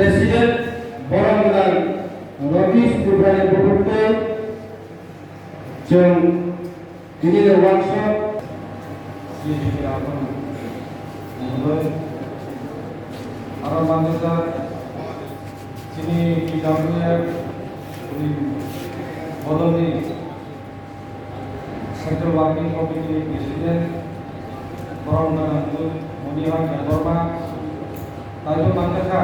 President Borongdan Rokish Putrani Pupurto Jung ini the workshop CDP akan memulai arah manasa sini PWF di Bodoni Central Working Committee President Borongdan Munihan Dorma Tayo Manasa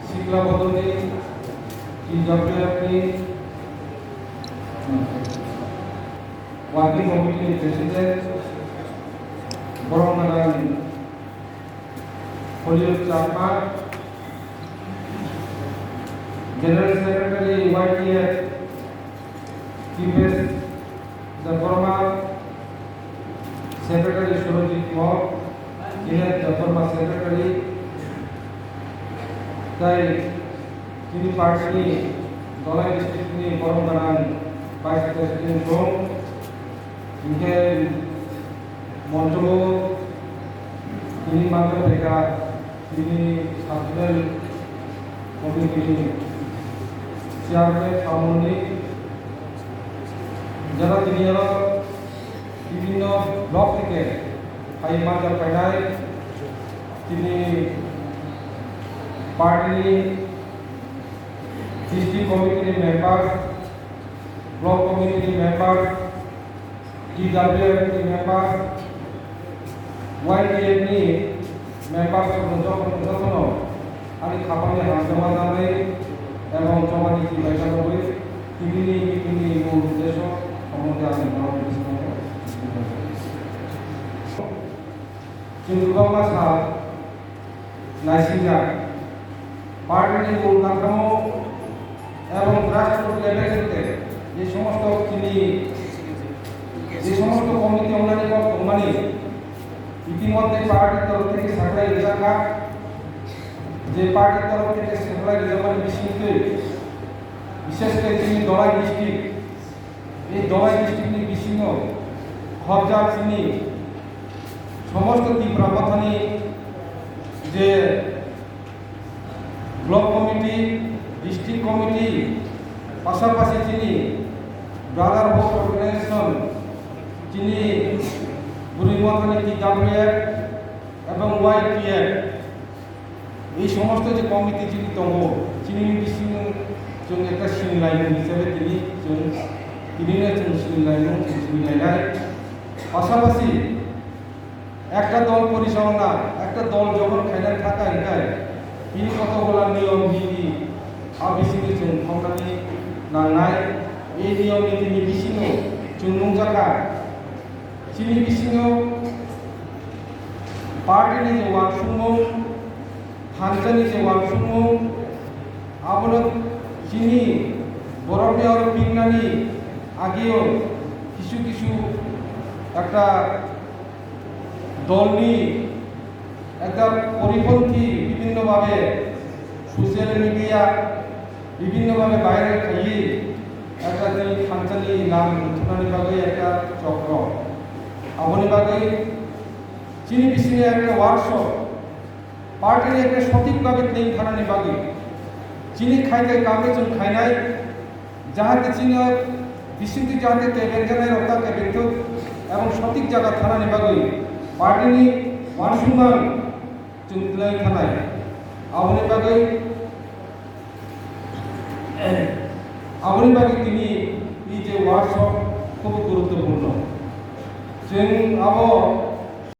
Sikla Bodoni PWF ni Working Committee President Borongdan Hollywood Chapma General Secretary YTF TPS the former Secretary Surojit Kaur the former Secretary তিনি party Dalai district নিয়ে বরংদান vice president এবং ইনকে মন্ত্রক তিনি মাত্র দেখা তিনি subject committee chairman সামনে যারা তিনি বিভিন্ন ব্লক থেকে ফাইভ মার্চার পাইনায় তিনি পার্টি ডিস্ট্রিক্ট কমিটির মেম্বার ব্লক কমিটির member DWF member YTF ni member যখন আমি খাপালে হাত জমা দাঁড়াই এবং জমা দিচ্ছি পয়সা করে তিনি মূল উদ্দেশ্য সম্বন্ধে আমি কিন্তু মাসা নাইসিংয়া পার্টির মূল কাঠামো এবং রাষ্ট্রপতি লেভেলে যে সমস্ত কমিটি অন্যান্য ইতিমধ্যে পার্টির তরফ থেকে সাপ্লাই এলাকা যে পার্টির তরফ থেকে সাপ্লাই এলাকার বিশেষ করে তিনি দলাই ডিস্ট্রিক্ট এই দলাই ডিস্ট্রিক্ট বিচ্ছিন্ন হরজার তিনি সমস্ত তীব্রাবধানী যে ব্লক কমিটি ডিস্ট্রিক্ট কমিটি পাশাপাশি তিনি ব্রাদারহুড অর্গানাইজেশন তিনি বুড়িমথানি DWF এবং YTF এই সমস্ত যে কমিটি যিনি দङ তিনি বিচ্ছিন্ন जों একটা সিনিলাইন হিসেবে তিনি সিনিলাইনায় পাশাপাশি একটা দল পরিচালনা একটা দল যখন খাইনায় থাকা এটাই তিনি কতগুলা নিয়ম নীতি আবিষ্কৃত जों খাওনাनै নাंनाय এই নিয়ম নীতিनि बिथिङाव जों नुजाखा তিনি বিচ্ছিন্ন পার্টিनि যে ওয়ার্কশপ হানজাनि যে ওয়ার্কশপ আবনো যিনি বরফে আর বিজ্ঞানী আগেও কিছু একটা দলনি একটা পরিপন্থী বিভিন্নভাবে সোশ্যাল মিডিয়া বিভিন্নভাবে বাইরে খাইয়ে একটা সাংসারিক নাম উত্থানের বাগে একটা চক্র আমনি বাগে চিনি বিচিনে একটা ওয়ার্কশপ পার্টির একটা সঠিকভাবে ক্লেম খানানি বাগে চিনি খাইতে কামে जों খাইনাই যাহাতে চিনি বিচিন্তি যাহাতে কেবেঞ্জানায় রক্তা কেবেঞ্জ এবং সঠিক জায়গা থানানি বাগে পার্টিনি মানসম্মান जों দিলাই থানায় আমনি বাগে তিনি এই যে ওয়ার্কশপ খুব গুরুত্বপূর্ণ जों